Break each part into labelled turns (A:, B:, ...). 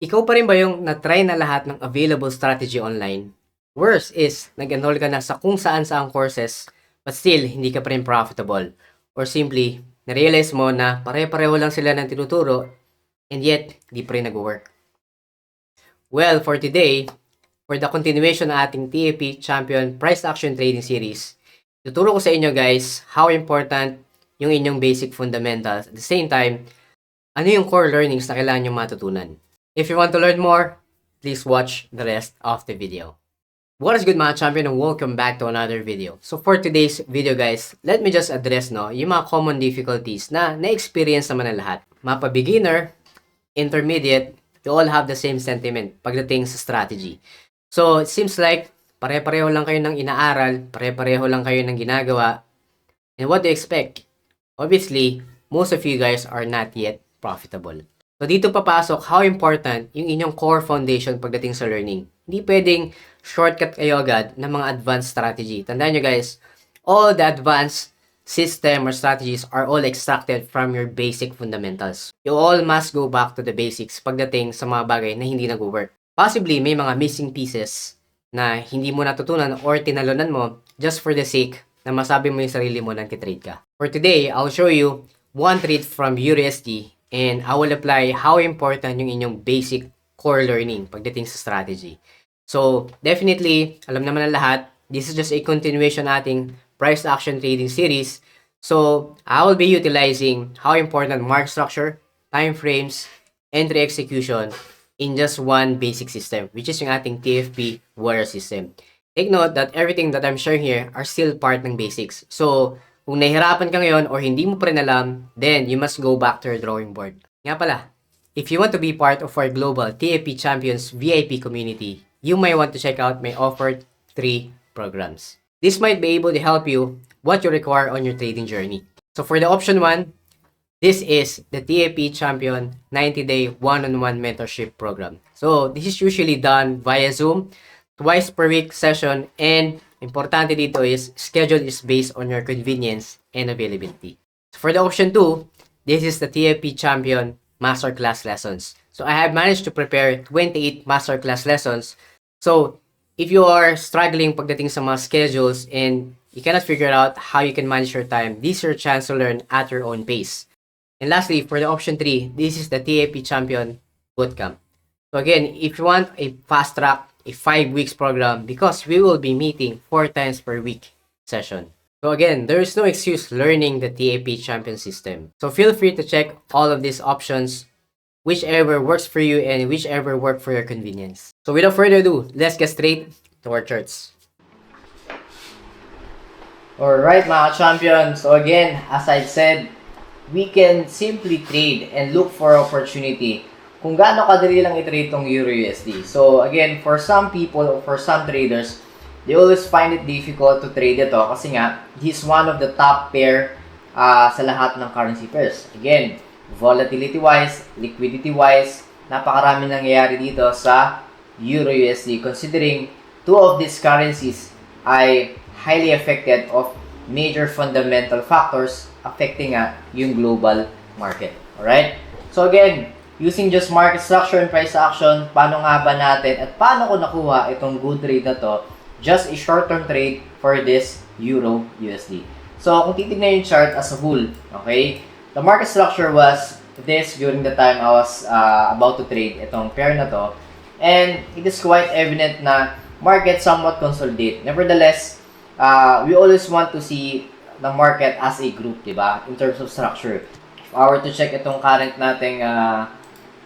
A: Ikaw pa rin ba yung na-try na lahat ng available strategy online? Worse is, nag-enroll ka na sa kung saan-saang courses, but still, hindi ka pa rin profitable. Or simply, na-realize mo na pare-pareho lang sila ng tinuturo, and yet, di pa rin nag-work. Well, for today, for the continuation ng ating TAP Champion Price Action Trading Series, tuturo ko sa inyo guys how important yung inyong basic fundamentals. At the same time, ano yung core learnings na kailangan nyo matutunan. If you want to learn more, please watch the rest of the video. What is good mga champion and welcome back to another video. So for today's video guys, let me just address yung mga common difficulties na na-experience naman ng lahat. Mapa beginner, intermediate, you all have the same sentiment pagdating sa strategy. So it seems like pare-pareho lang kayo ng inaaral, pare-pareho lang kayo ng ginagawa. And what do you expect? Obviously, most of you guys are not yet profitable. So dito papasok how important yung inyong core foundation pagdating sa learning. Hindi pwedeng shortcut kayo agad ng mga advanced strategy. Tandaan nyo guys, all the advanced system or strategies are all extracted from your basic fundamentals. You all must go back to the basics pagdating sa mga bagay na hindi nag-work. Possibly may mga missing pieces na hindi mo natutunan or tinalunan mo just for the sake na masabi mo yung sarili mo nang kitrade ka. For today, I'll show you one trade from EURUSD and I will apply how important yung inyong basic core learning pagdating sa strategy. So, definitely, alam naman ng lahat, this is just a continuation ating price action trading series. So, I will be utilizing how important market structure, time frames, entry execution in just one basic system, which is yung ating TFP warrior system. Take note that everything that I'm sharing here are still part ng basics. So, kung nahihirapan ka ngayon or hindi mo pa rin alam, then you must go back to your drawing board. Nga pala, if you want to be part of our global TAP Champions VIP community, you might want to check out my offered 3 programs. This might be able to help you what you require on your trading journey. So for the option 1, this is the TAP Champion 90-day one-on-one mentorship program. So this is usually done via Zoom, twice per week session, and importante dito is schedule is based on your convenience and availability. So for the option 2, this is the TAP Champion Masterclass Lessons. So I have managed to prepare 28 Masterclass lessons. So if you are struggling pagdating sa mga schedules and you cannot figure out how you can manage your time, this is your chance to learn at your own pace. And lastly, for the option 3, this is the TAP Champion Bootcamp. So again, if you want a fast track, a 5 weeks program, because we will be meeting 4 times per week session. So again, there is no excuse learning the TAP Champion system. So feel free to check all of these options, whichever works for you and whichever work for your convenience. So without further ado, let's get straight to our charts. Alright mga champion, so again, as I said, we can simply trade and look for opportunity kung gaano kadali lang i-trade tong EURUSD. So again, for some people or for some traders, they always find it difficult to trade ito kasi nga, he's one of the top pair sa lahat ng currency pairs. Again, volatility-wise, liquidity-wise, napakarami nangyayari dito sa EURUSD considering two of these currencies ay highly affected of major fundamental factors affecting yung global market. Alright? So again, using just market structure and price action, paano nga ba natin at paano ko nakuha itong good trade na to? Just a short-term trade for this Euro USD. So, kung titignan yung chart as a whole, okay? The market structure was this during the time I was about to trade itong pair na to. And it is quite evident na market somewhat consolidate. Nevertheless, we always want to see the market as a group, diba? In terms of structure. If I were to check itong current nating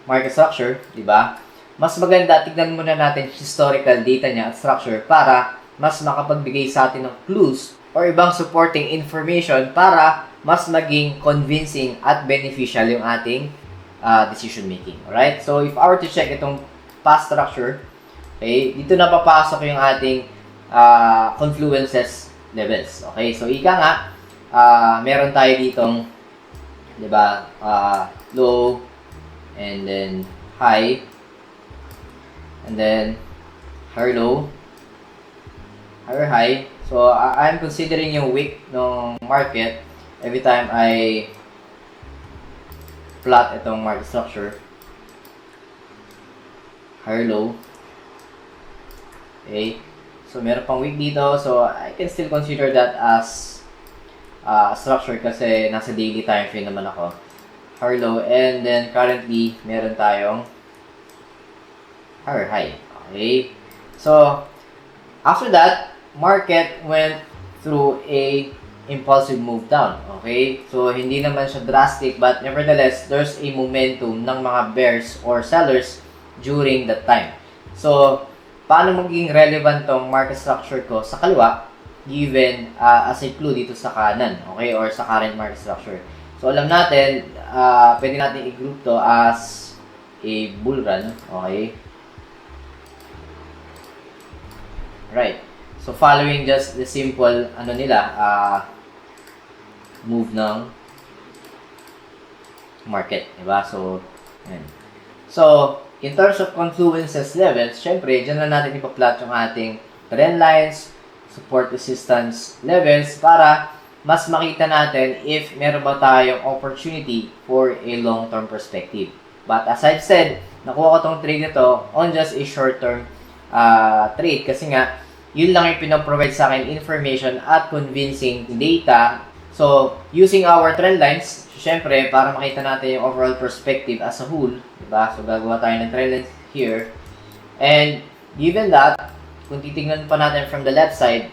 A: market structure, di ba? Mas maganda, tignan muna natin historical data niya at structure para mas makapagbigay sa atin ng clues or ibang supporting information para mas maging convincing at beneficial yung ating decision making. Alright? So, if I were to check itong past structure, okay, dito na papasok yung ating confluences levels. Okay? So, ika nga, meron tayo ditong, di ba, low, and then high, and then higher low, higher high. So I'm considering yung wick ng market every time I plot itong market structure. higher low. Okay. So, meron pang wick dito. So, I can still consider that as structure kasi nasa daily time frame naman ako. Higher low. And then, currently, meron tayong higher high. Okay. So, after that, market went through a impulsive move down. Okay? So, hindi naman siya drastic, but nevertheless, there's a momentum ng mga bears or sellers during that time. So, paano magiging relevant tong market structure ko sa kaliwa given as a clue dito sa kanan, okay, or sa current market structure. So, alam natin, pwede natin i-group to as a bull run, okay? Right. So, following just the simple, move ng market, diba? So, yan. So, in terms of confluences levels, syempre, dyan na natin ipa-plot yung ating trend lines, support resistance levels para mas makita natin if meron ba tayong opportunity for a long-term perspective. But as I've said, nakuha ko tong trade nito on just a short-term trade kasi nga, yun lang yung pinaprovide sa akin information at convincing data. So, using our trend lines, syempre, para makita natin yung overall perspective as a whole, diba? So, gagawa tayo ng trend lines here. And, given that, kung titingnan pa natin from the left side,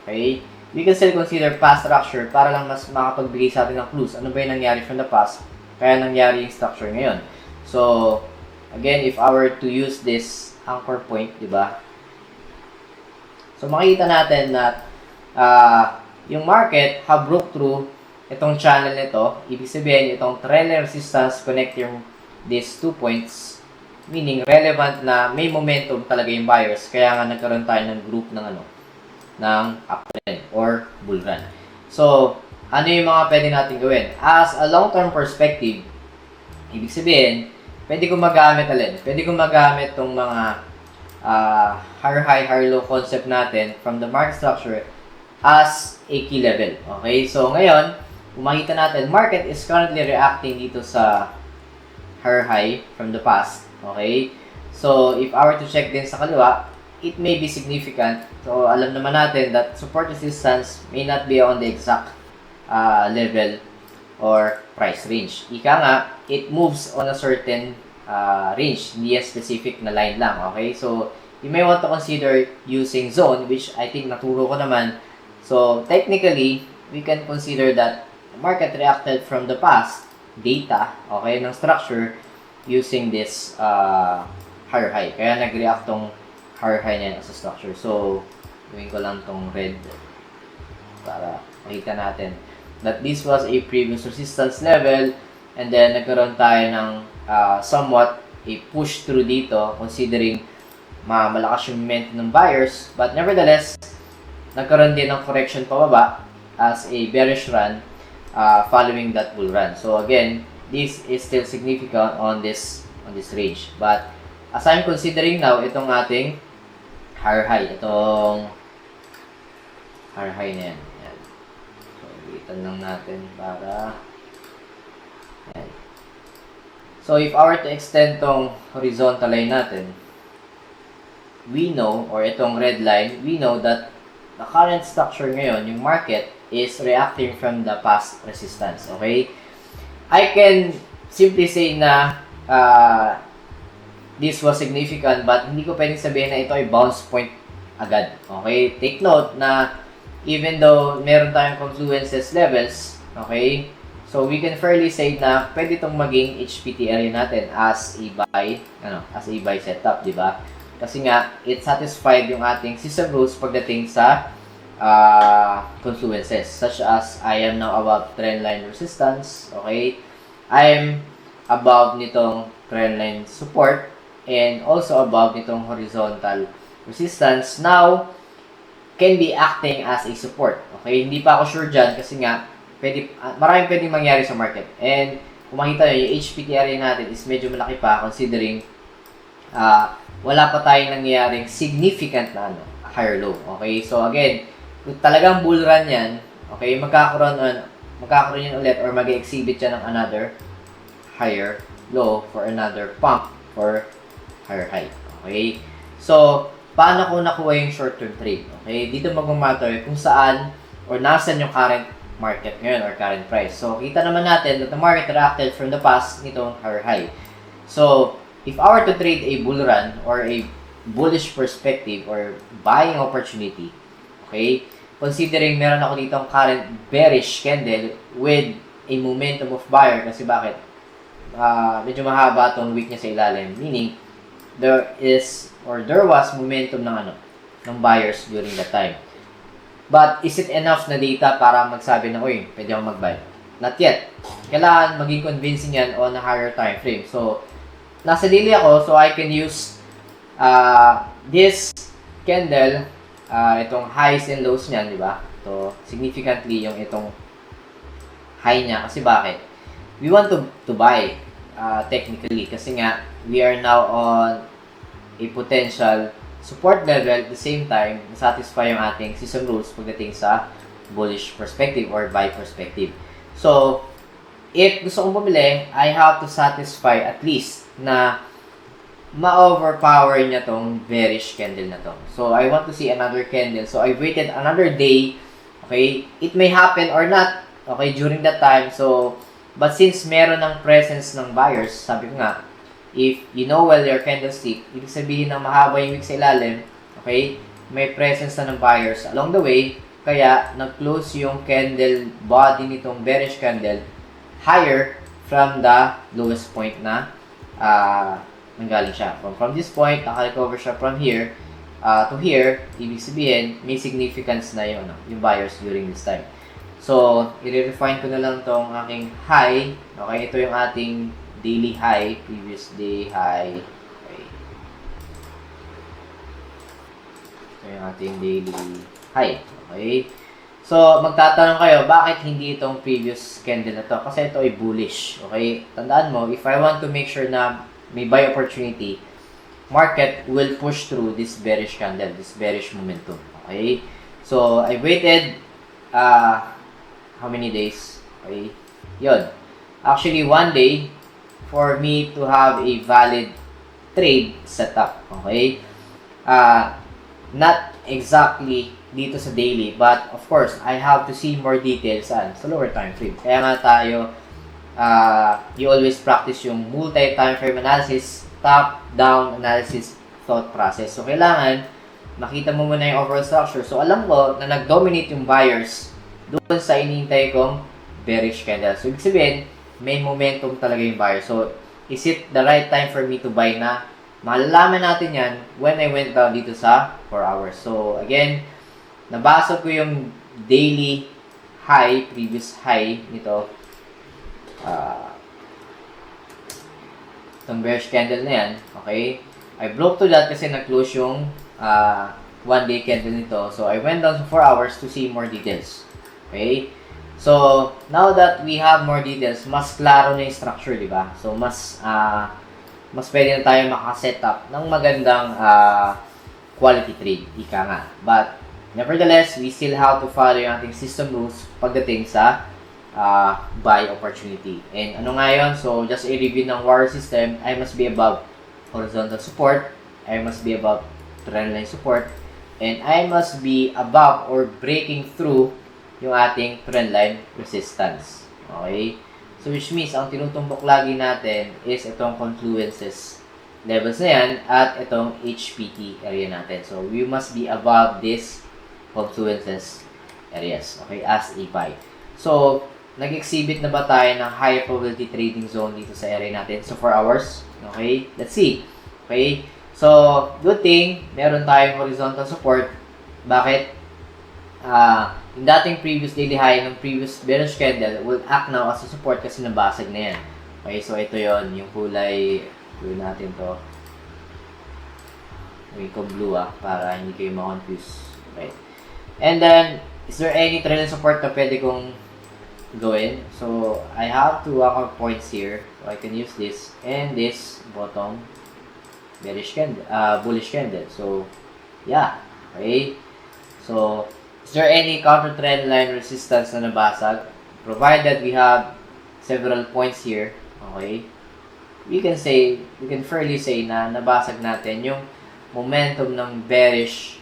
A: okay, we can still consider past structure para lang mas makapagbigay sa atin ng clues. Ano ba yung nangyari from the past, kaya nangyari yung structure ngayon. So, again, if I were to use this anchor point, diba? So, makikita natin na yung market have broke through itong channel nito. Ibig sabihin, itong trend resistance connecting these 2 points, meaning relevant na may momentum talaga yung buyers. Kaya nga nagkaroon tayo ng group ng ng uptrend or bull run. So, ano yung mga pwede natin gawin? As a long-term perspective, ibig sabihin, pwede kong magamit Pwede kong magamit itong mga higher high, higher low concept natin from the market structure as a key level. Okay? So, ngayon, kung makita natin, market is currently reacting dito sa higher high from the past. Okay? So, if I were to check din sa kaliwa, it may be significant. So, alam naman natin that support resistance may not be on the exact level or price range. Ika nga, it moves on a certain range, hindi a specific na line lang. Okay? So, you may want to consider using zone, which I think naturo ko naman. So, technically, we can consider that the market reacted from the past data, okay, ng structure using this higher high. Kaya nag-react tong higher high niyan as a structure. So, gawin ko lang tong red para makita natin that this was a previous resistance level and then nagkaroon tayo ng somewhat a push through dito considering malakas yung momentum ng buyers, but nevertheless nagkaroon din ng correction pababa as a bearish run following that bull run. So again, this is still significant on this range, but as I'm considering now itong ating higher high, itong higher high na yan. So itan lang natin para yan. So if I were to extend tong horizontal line natin, we know, or itong red line, we know that the current structure ngayon, yung market, is reacting from the past resistance. Okay? I can simply say na this was significant, but hindi ko pwedeng sabihin na ito ay bounce point agad. Okay? Take note na even though meron tayong confluences levels, okay, so we can fairly say na pwede itong maging HPT area natin as a buy setup, di ba? Kasi nga, it satisfied yung ating system rules pagdating sa confluences, such as I am now above trend line resistance, okay? I am above nitong trend line support and also above nitong horizontal resistance. Now, can be acting as a support. Okay? Hindi pa ako sure dyan kasi nga, maraming pwedeng mangyari sa market. And kung makita nyo, yung HPT area natin is medyo malaki pa considering wala pa tayong nangyayaring significant na higher low. Okay? So again, kung talagang bull run yan, okay, magkakaroon yan ulit or mag-exhibit yan ng another higher low for another pump for higher high. Okay? So, paano ko nakuha yung short-term trade? Okay? Dito magmamatter kung saan or nasan yung current market ngayon or current price. So, kita naman natin that the market reacted from the past nitong higher high. So, if I were to trade a bull run or a bullish perspective or buying opportunity, okay, considering meron ako ditong current bearish candle with a momentum of buyer kasi bakit? Medyo mahaba tong wick niya sa ilalim, meaning there was momentum ng buyers during that time. But is it enough na data para magsabi na, uy, pwede akong mag-buy? Not yet. Kailangan maging convincing yan on a higher time frame. So, nasa daily ako, so I can use this candle, itong highs and lows niyan, di ba? So, significantly yung itong high niya. Kasi bakit? We want to buy technically kasi nga we are now on a potential support level at the same time satisfy yung ating system rules pagdating sa bullish perspective or buy perspective. So, if gusto kong bumili, I have to satisfy at least na ma-overpower niya tong bearish candle na to. So, I want to see another candle. So, I waited another day. Okay? It may happen or not. Okay? During that time. So, but since meron ng presence ng buyers, sabi ko nga, if you know well your candlestick, ibig sabihin na mahaba yung wick sa ilalim, okay, may presence na ng buyers along the way, kaya nag-close yung candle body nitong bearish candle higher from the lowest point na nanggaling siya. From this point, naka-recover siya from here to here, ibig sabihin, may significance na yung buyers during this time. So, i-refine ko na lang tong aking high. Okay, ito yung ating daily high, previous day high. Okay. Ito yung ating daily high. Okay. So, magtatanong kayo, bakit hindi itong previous candle na to? Kasi ito ay bullish. Okay. Tandaan mo, if I want to make sure na may buy opportunity, market will push through this bearish candle, this bearish momentum. Okay. So, I waited, how many days? Okay. Yun. Actually, 1 day for me to have a valid trade setup. Okay. Not exactly dito sa daily, but of course, I have to see more details sa lower time frame. Kaya nga tayo, you always practice yung multi-time frame analysis, top-down analysis thought process. So, kailangan makita mo muna yung overall structure. So, alam ko na nag-dominate yung buyers doon sa inihintay kong bearish candle. So, ibig sabihin, may momentum talaga yung buyer. So, is it the right time for me to buy na? Malalaman natin yan when I went down dito sa 4 hours. So, again, nabasa ko yung daily high, previous high nito. Itong bearish candle na yan. Okay? I broke to that kasi nag-close yung 1-day candle nito. So, I went down to 4 hours to see more details. Okay? So, now that we have more details, mas klaro na yung structure, di ba? So, mas pwede na tayo makaset up ng magandang quality trade. Ika nga. But, nevertheless, we still have to follow yung ating system rules pagdating sa buy opportunity. And ano nga yun? So, just a review ng warrior system, I must be above horizontal support, I must be above trendline support, and I must be above or breaking through yung ating trendline resistance. Okay? So, which means, ang tinutumbok lagi natin is itong confluences levels na yan at itong HPT area natin. So, we must be above this confluences areas. Okay? As a buy. So, nag-exhibit na ba tayo ng high probability trading zone dito sa area natin? So, 4 hours. Okay? Let's see. Okay? So, good thing, meron tayong horizontal support. Bakit? Yung dating previous daily high ng previous bearish candle will act now as a support kasi nabasag na yan. Okay, so ito yon yung kulay natin to. May blue para hindi kayo ma-confuse. Okay. And then, is there any trend support na pwede kong gawin? So, I have two anchor points here. So, I can use this and this bottom bearish candle, bullish candle. So, yeah. Okay. So, is there any counter trend line resistance na nabasag? Provided we have several points here, okay, we can fairly say na nabasag natin yung momentum ng bearish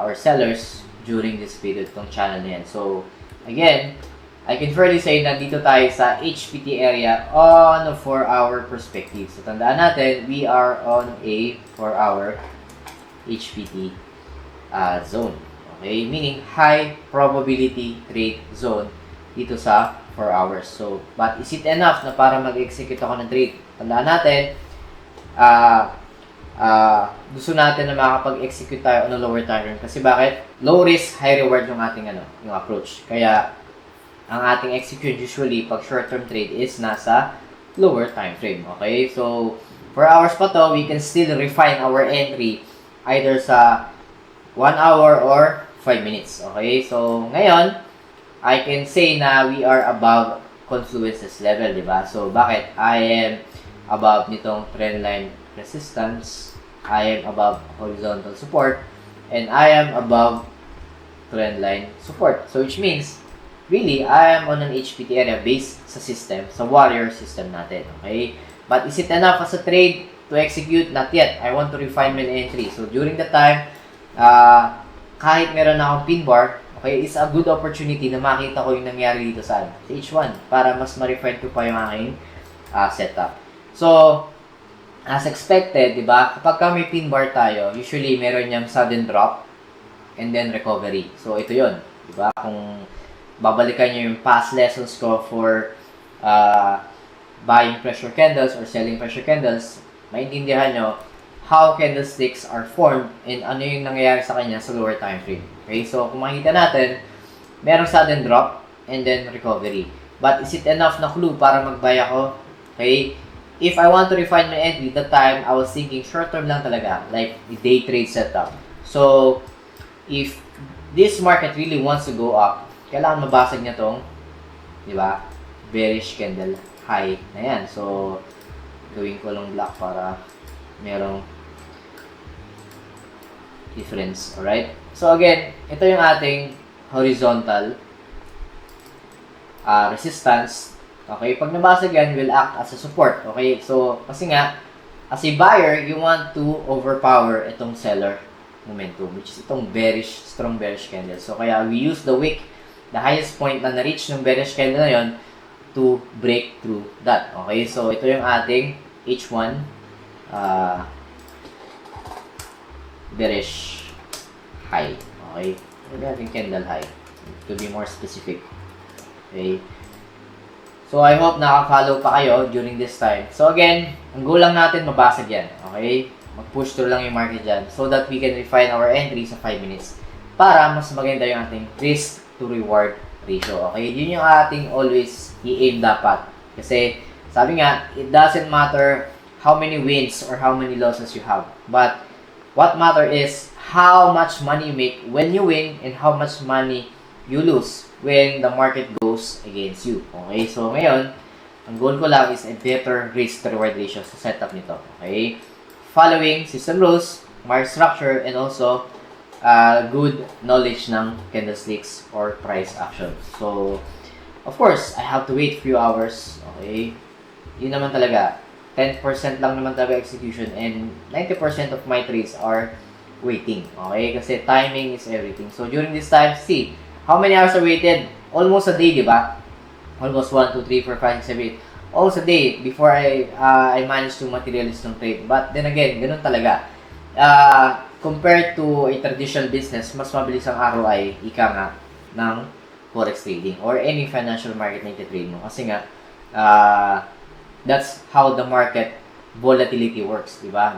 A: or sellers during this period tong channel na yan. So, again, I can fairly say na dito tayo sa HPT area on a 4-hour perspective. So, tandaan natin, we are on a 4-hour HPT zone. Okay? Meaning, high probability trade zone dito sa 4 hours. So, but is it enough na para mag-execute ako ng trade? Tandaan natin, gusto natin na makapag-execute tayo on a lower time frame. Kasi bakit? Low risk, high reward yung ating yung approach. Kaya, ang ating execute usually pag short-term trade is nasa lower time frame. Okay? So, 4 hours pa to, we can still refine our entry either sa 1 hour or 5 minutes. Okay? So, ngayon, I can say na we are above confluences level, di ba? So, bakit? I am above nitong trendline resistance, I am above horizontal support, and I am above trendline support. So, which means, really, I am on an HPT area based sa system, sa warrior system natin, okay? But is it enough as a trade to execute? Not yet. I want to refine my entry. So, during the time, kahit meron na akong pin bar, okay, it's a good opportunity na makita ko yung nangyari dito sa H1 para mas ma-refine ko pa yung aking setup. So, as expected, di ba, kapag may pin bar tayo, usually meron niyang sudden drop and then recovery. So, ito yon, di ba? Kung babalikan niyo yung past lessons ko for buying pressure candles or selling pressure candles, maintindihan nyo how candlesticks are formed and ano yung nangyayari sa kanya sa lower time frame. Okay, so kung makikita natin, merong sudden drop and then recovery. But is it enough na clue para mag-buy ako? Okay, if I want to refine my entry, that time I was thinking short term lang talaga, like the day trade setup. So, if this market really wants to go up, kailangan mabasag niya tong, di ba, bearish candle high na yan. So, gawin ko lang black para merong difference. Alright? So, again, ito yung ating horizontal resistance. Okay? Pag nabasag yan, will act as a support. Okay? So, kasi nga, as a buyer, you want to overpower itong seller momentum, which is itong bearish, strong bearish candle. So, kaya we use the wick, the highest point na na-reach ng bearish candle na yon to break through that. Okay? So, ito yung ating H1 bearish high. Okay? Ito yung ating candle high. To be more specific. Okay? So, I hope naka-follow pa kayo during this time. So, again, ang goal lang natin, mabasag yan. Okay? Mag-push through lang yung market dyan so that we can refine our entry sa 5 minutes para mas maganda yung ating risk to reward ratio. Okay? Yun yung ating always i-aim dapat. Kasi, sabi nga, it doesn't matter how many wins or how many losses you have. But, what matter is how much money you make when you win and how much money you lose when the market goes against you. Okay? So, ngayon, ang goal ko lang is a better risk-to-reward ratio sa setup nito. Okay? Following system rules, market structure, and also good knowledge ng candlesticks or price action. So, of course, I have to wait few hours. Okay? Yun naman talaga. 10% lang naman talaga execution and 90% of my trades are waiting. Okay? Kasi timing is everything. So, during this time, see, how many hours I waited? Almost a day, di ba? Almost 1, 2, 3, 4, 5, 6, 7, 8. Almost a day before I managed to materialize ng trade. But then again, ganun talaga. Compared to a traditional business, mas mabilis ang ROI, ika nga, ng forex trading or any financial market na iti-trade mo. Kasi nga, that's how the market volatility works, di ba?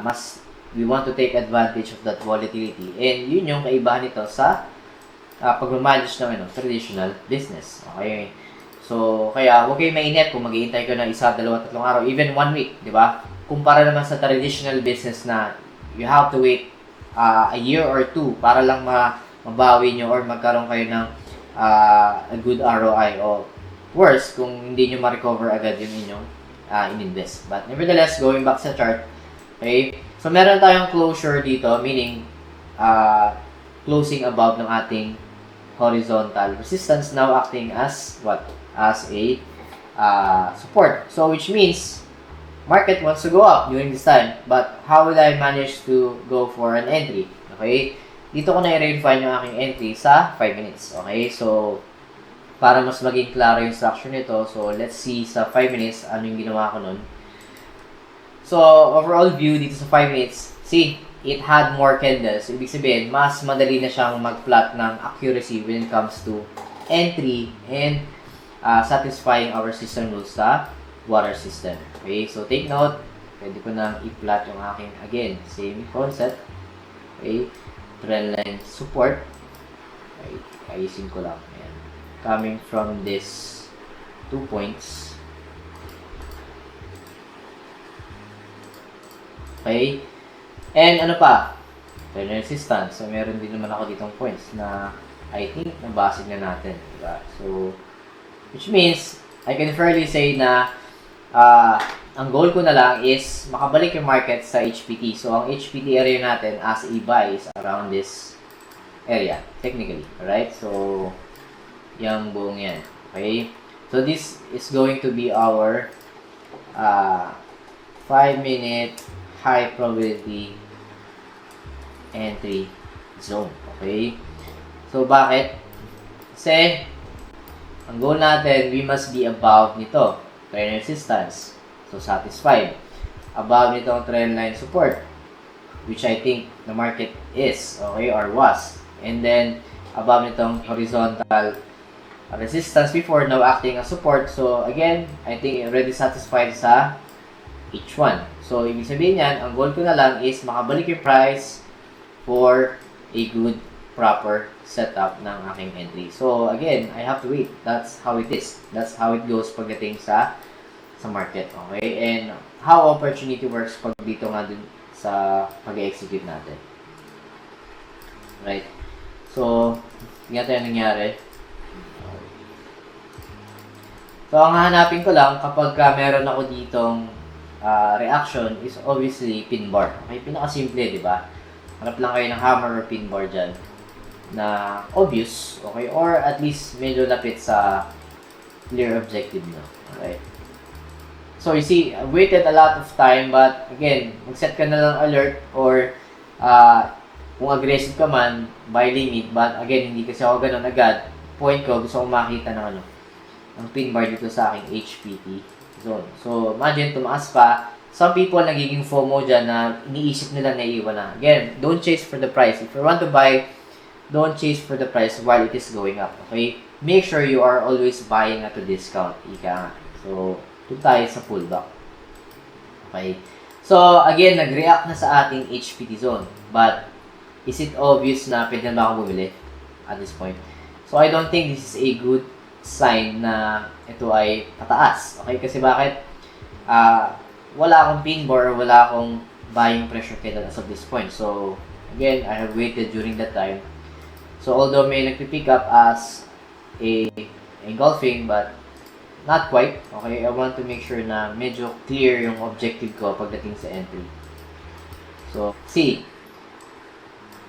A: We want to take advantage of that volatility. And yun yung kaibahan nito sa pag-manage ng traditional business. Okay? So, kaya huwag kayo mainit kung mag-iintay ko ng 1, 2, 3 araw, even 1 week, di ba? Kumpara naman sa traditional business na you have to wait a year or 2 para lang mabawi nyo or magkaroon kayo ng a good ROI o worse kung hindi nyo ma-recover agad yung inyong in-invest. But nevertheless, going back sa chart, okay? So, meron tayong closure dito, meaning closing above ng ating horizontal resistance, now acting as what? As a support. So, which means,
B: market wants to go up during this time, but how will I manage to go for an entry? Okay? Dito ko na i-redefine yung aking entry sa 5 minutes. Okay? So, para mas maging klaro yung structure nito, so let's see sa 5 minutes ano yung ginawa ko nun. So, overall view dito sa 5 minutes, see, it had more candles. Ibig sabihin, mas madali na siyang mag-plot ng accuracy when it comes to entry and satisfying our system rules sa water system. Okay, so take note, pwede ko nang i-plot yung aking, again, same concept. Okay, trend line support. Okay, ayusin ko lang. Ayan. Coming from this 2 points. Okay, and ano pa? Trend resistance. So, meron din naman ako ditong points na I think nabasig na natin. Diba? So, which means, I can fairly say na ang goal ko na lang is makabalik yung market sa HPT. So, ang HPT area natin as a buy is around this area, technically. Alright? So, yung buong yan. Okay? So, this is going to be our 5-minute high probability entry zone. Okay? So, bakit? Kasi, ang goal natin, we must be above nito. Trend resistance. So, satisfied. Above nitong trend line support. Which I think the market is. Okay? Or was. And then, above nitong horizontal resistance before, now acting as support. So, again, I think already satisfied sa H1. So, ibig sabihin yan, ang goal ko na lang is makabalik yung price for a good, proper setup ng aking entry. So, again, I have to wait. That's how it is. That's how it goes pagdating sa market. Okay? And how opportunity works pag dito nga dun sa pag-execute natin. Right? So, tingnan tayo nangyari. So, ang hahanapin ko lang kapag meron ako ditong reaction is obviously pin bar. Okay? Pinaka-simple, di ba? Hanap lang kayo ng hammer or pin bar dyan na obvious, okay? Or at least medyo lapit sa clear objective nyo. Okay? So, you see, I waited a lot of time, but again, mag-set ka na lang alert or kung aggressive ka man, buy limit, but again, hindi kasi ako ganun agad. Point ko, gusto kong makita ng ng pin bar dito sa aking HPT zone. So, imagine, tumaas pa. Some people nagiging FOMO dyan na iniisip nila na iiwan na. Again, don't chase for the price. If you want to buy, don't chase for the price while it is going up. Okay? Make sure you are always buying at a discount. Ika nga. So, doon tayo sa pullback. Okay? So, again, nag-react na sa ating HPT zone. But, is it obvious na pwede na ba akong bumili at this point? So, I don't think this is a good sign na ito ay pataas. Okay? Kasi bakit? Wala akong pin bar, wala akong buying pressure candle as of this point. So, again, I have waited during that time. So, although may nagpipick up as a engulfing, but not quite. Okay? I want to make sure na medyo clear yung objective ko pagdating sa entry. So, see,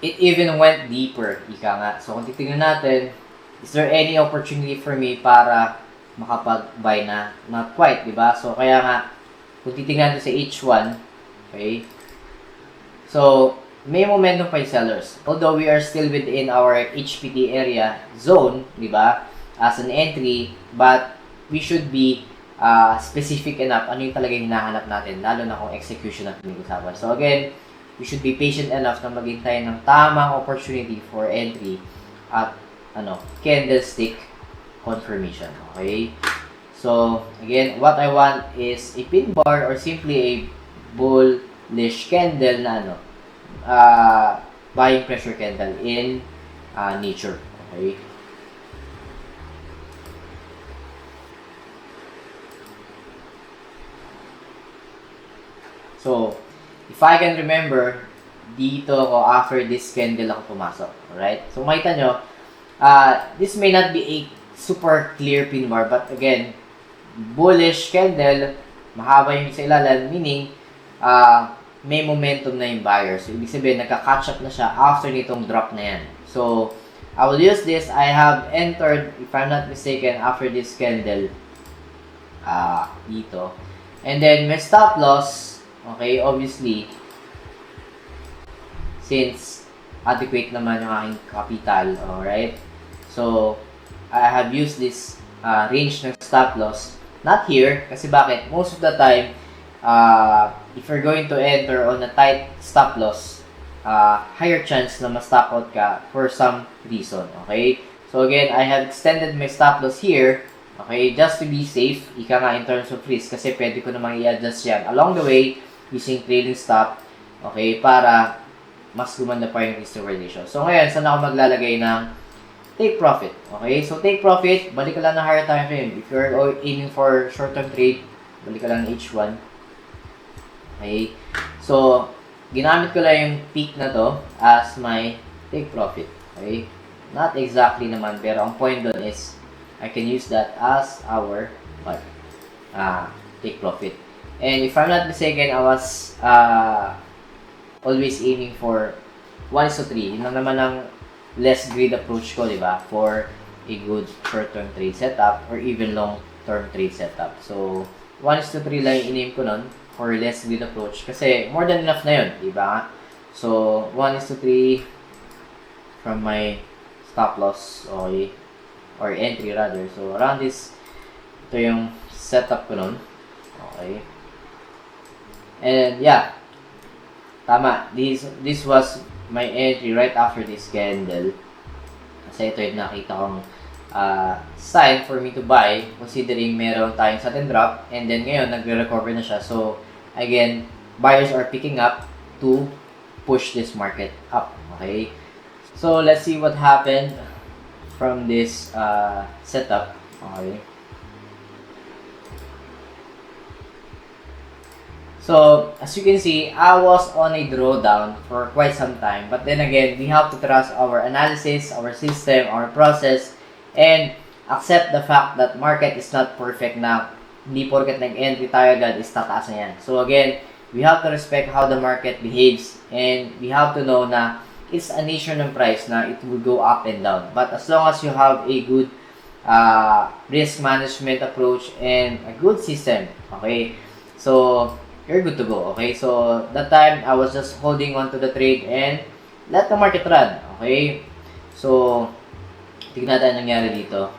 B: it even went deeper, ika nga. So, kung titignan natin, is there any opportunity for me para makapag-buy na? Not quite, di ba? So, kaya nga, kung titignan natin sa H1, okay? So, may momentum pa yung sellers. Although we are still within our HPT area zone, di ba? As an entry, but we should be specific enough ano yung talaga hinahanap natin, lalo na kung execution natin pinag-usapan. So, again, we should be patient enough na maghintay ng tamang opportunity for entry at candlestick confirmation. Okay? So, again, what I want is a pin bar or simply a bullish candle na buying pressure candle in nature. Okay? So, if I can remember, dito ako after this candle ako pumasok. Alright? So, makita nyo, this may not be a super clear pin bar, but again, bullish candle, mahaba yung sa ilalim, meaning, may momentum na yung buyer. So, ibig sabihin, nagka-catch up na siya after nitong drop na yan. So, I will use this. I have entered, if I'm not mistaken, after this candle, dito. And then, may stop loss, okay, obviously, since adequate naman yung aking capital, alright? So, I have used this range ng stop loss. Not here, kasi bakit? Most of the time, if you're going to enter on a tight stop loss, higher chance na ma-stop out ka for some reason, okay? So again, I have extended my stop loss here, okay, just to be safe, ika nga in terms of risk, kasi pwede ko namang i-adjust yan along the way using trailing stop, okay, para mas gumanda pa yung risk to reward ratio. So ngayon, saan ako maglalagay ng take profit, okay? So take profit, balik ka lang ng higher time frame. If you're aiming for short-term trade, balik ka lang ng H1, okay? So, ginamit ko lang yung peak na to as my take profit, okay? Not exactly naman, pero ang point doon is I can use that as our take profit. And if I'm not mistaken, I was always aiming for 1:3. Yun lang naman ang less greed approach ko, di ba? For a good short-term trade setup or even long-term trade setup. So, 1:3 lang yung in-aim ko nun for less greed approach. Kasi more than enough na yun, di ba? So, 1:3 from my stop loss, okay, or entry rather. So, around this, ito yung setup ko nun. Okay. And, yeah. Tama. This was my entry right after this candle. Kasi ito yung nakita kong sign for me to buy, considering meron tayong sudden drop, and then ngayon, nagre-recover na siya. So, again, buyers are picking up to push this market up. Okay. So, let's see what happened from this setup. Okay. So, as you can see, I was on a drawdown for quite some time. But then again, we have to trust our analysis, our system, our process, and accept the fact that market is not perfect na hindi porket nag-entry tayo agad is tataas na yan. So again, we have to respect how the market behaves, and we have to know na it's a nature ng price na it will go up and down. But as long as you have a good risk management approach and a good system, okay, so you're good to go, okay? So, that time, I was just holding on to the trade and let the market run, okay? So, tignan natin ang nangyari dito.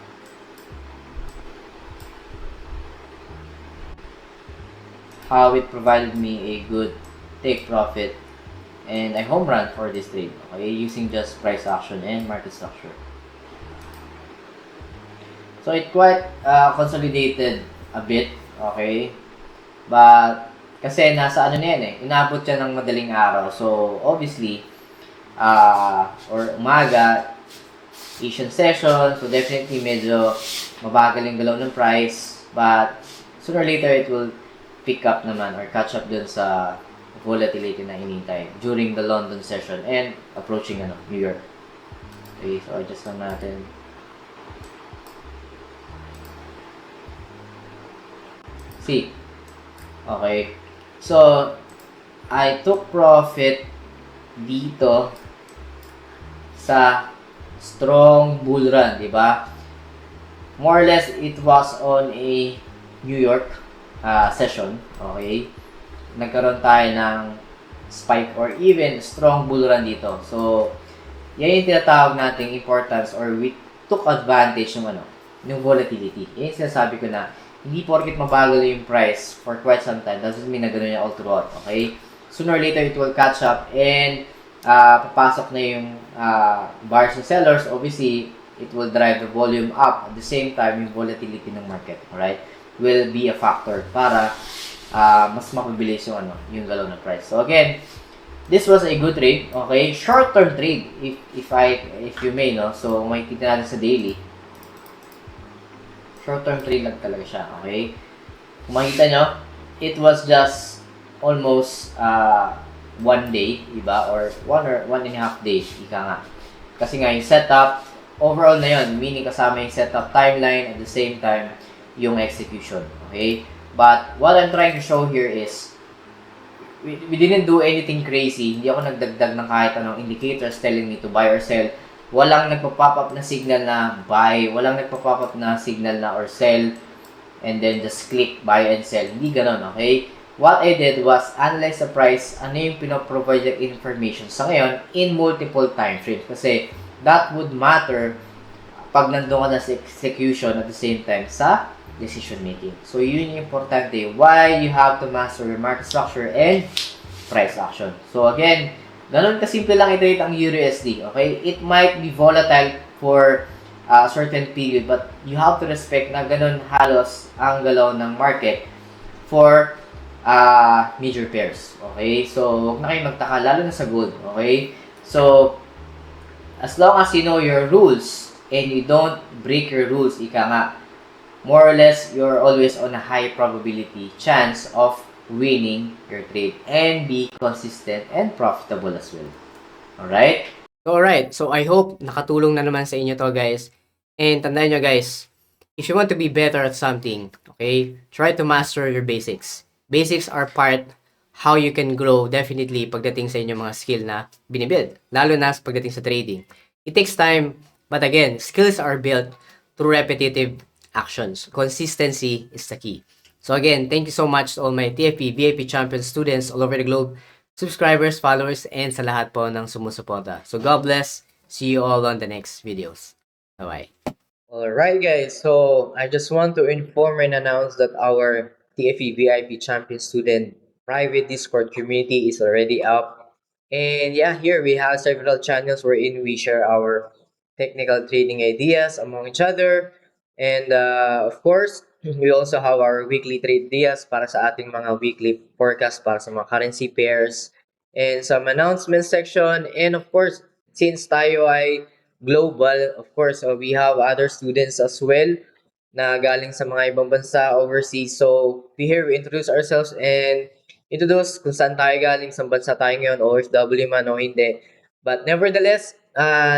B: How it provided me a good take profit and a home run for this trade, okay? Using just price action and market structure. So, it quite consolidated a bit, okay? But, kasi nasa ano na yan inabot siya ng madaling araw. So, obviously, or umaga, Asian session. So, definitely medyo mabagal yung galaw ng price. But, sooner or later, it will pick up naman or catch up dun sa volatility na inintay during the London session and approaching New York. Okay, so adjust lang natin. See? Okay. So, I took profit dito sa strong bull run, di ba? More or less, it was on a New York session, okay? Nagkaroon tayo ng spike or even strong bull run dito. So, yan yung tinatawag nating importance or we took advantage ng yung volatility. Yan yung sinasabi ko na hindi porket mabagal yung price for quite some time, doesn't mean na gano'n yung all throughout, okay? Sooner or later, it will catch up and papasok na yung buyers and sellers. Obviously, it will drive the volume up. At the same time, yung volatility ng market, alright, will be a factor para mas mapabilis yung yung galaw ng price. So again, this was a good trade, okay? Short-term trade, if you may, no? So, makikita natin sa daily. Short-term trade lang talaga siya, okay? Kung makikita nyo, it was just almost 1 day, diba? Or 1.5 days, ika nga. Kasi nga, yung setup, overall na yun, meaning kasama yung setup timeline at the same time, yung execution, okay? But, what I'm trying to show here is, we didn't do anything crazy. Hindi ako nagdagdag ng kahit anong indicators telling me to buy or sell. Walang nagpa-pop up na signal na buy, walang nagpa-pop up na signal na or sell. and then just click buy and sell. Hindi ganon, okay? What I did was analyze the price, ano yung pinoprovide yung information sa ngayon in multiple time frames. Kasi that would matter pag nandun ka na sa execution at the same time sa decision making. So, yun yung importante. Why you have to master your market structure and price action. So, again, ganun kasimple lang i-trade ang EURUSD. Okay? It might be volatile for a certain period, but you have to respect na ganun halos ang galaw ng market for major pairs. Okay? So, huwag na kayo magtaka, lalo na sa gold. Okay? So, as long as you know your rules and you don't break your rules, ika nga, more or less, you're always on a high probability chance of winning your trade and be consistent and profitable as well. Alright?
A: Alright, so I hope nakatulong na naman sa inyo to guys. And tandaan nyo guys, if you want to be better at something, okay, try to master your basics. Basics are part how you can grow definitely pagdating sa inyong mga skill na binibuild. Lalo na pagdating sa trading. It takes time, but again, skills are built through repetitive actions. Consistency is the key. So again, thank you so much to all my TFP, VIP champion students all over the globe, subscribers, followers, and sa lahat po ng sumusuporta. So God bless. See you all on the next videos. Bye-bye. Alright guys, so I just want to inform and announce that our TFE VIP champion student private Discord community is already up. And yeah, here we have several channels wherein we share our technical trading ideas among each other. And of course, we also have our weekly trade ideas para sa ating mga weekly forecast para sa mga currency pairs and some announcement section. And of course, since tayo ay global, of course, we have other students as well na galing sa mga ibang bansa overseas. So, here we introduce ourselves and introduce kung saan tayo galing, sa bansa tayo ngayon, OFW man o hindi. But nevertheless,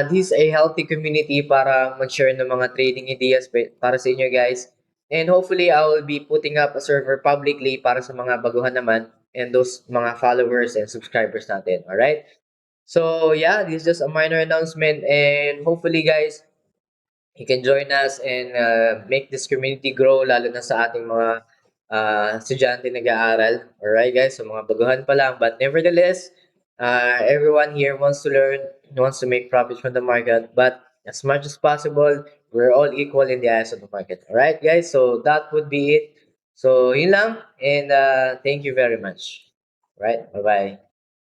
A: this is a healthy community para mag-share ng mga trading ideas para sa inyo guys. And hopefully, I will be putting up a server publicly para sa mga baguhan naman and those mga followers and subscribers natin. Alright? So, yeah, this is just a minor announcement and hopefully guys, you can join us and make this community grow lalo na sa ating mga estudyante nag-aaral. Alright guys, so mga baguhan pa lang. But nevertheless, everyone here wants to learn, wants to make profits from the market. But as much as possible, we're all equal in the eyes of the market. Alright guys, so that would be it. So yun lang and thank you very much. Right, bye-bye.